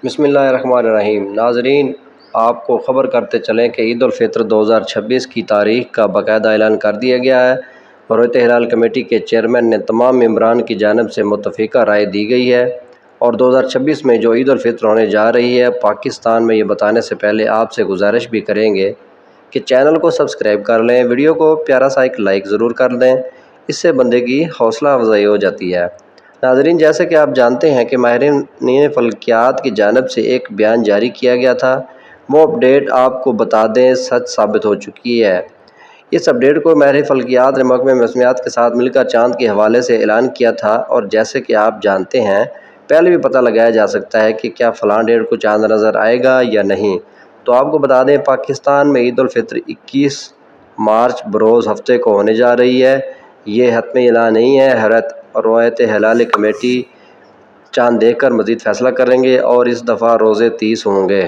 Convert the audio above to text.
بسم اللہ الرحمن الرحیم۔ ناظرین، آپ کو خبر کرتے چلیں کہ عید الفطر 2026 کی تاریخ کا باقاعدہ اعلان کر دیا گیا ہے۔ رویت ہلال کمیٹی کے چیئرمین نے تمام ممبران کی جانب سے متفقہ رائے دی گئی ہے اور 2026 میں جو عید الفطر ہونے جا رہی ہے پاکستان میں، یہ بتانے سے پہلے آپ سے گزارش بھی کریں گے کہ چینل کو سبسکرائب کر لیں، ویڈیو کو پیارا سا ایک لائک ضرور کر دیں، اس سے بندے کی حوصلہ افزائی ہو جاتی ہے۔ ناظرین، جیسے کہ آپ جانتے ہیں کہ ماہرین فلکیات کی جانب سے ایک بیان جاری کیا گیا تھا، وہ اپڈیٹ آپ کو بتا دیں سچ ثابت ہو چکی ہے۔ اس اپڈیٹ کو ماہر فلکیات نے محکمہ موسمیات کے ساتھ مل کر چاند کے حوالے سے اعلان کیا تھا، اور جیسے کہ آپ جانتے ہیں پہلے بھی پتہ لگایا جا سکتا ہے کہ کیا فلاں ڈیٹ کو چاند نظر آئے گا یا نہیں۔ تو آپ کو بتا دیں پاکستان میں عید الفطر 21 مارچ بروز ہفتے کو ہونے جا رہی ہے۔ یہ حتمی اعلان نہیں ہے، رویت ہلال کمیٹی چاند دیکھ کر مزید فیصلہ کریں گے، اور اس دفعہ روزے 30 ہوں گے۔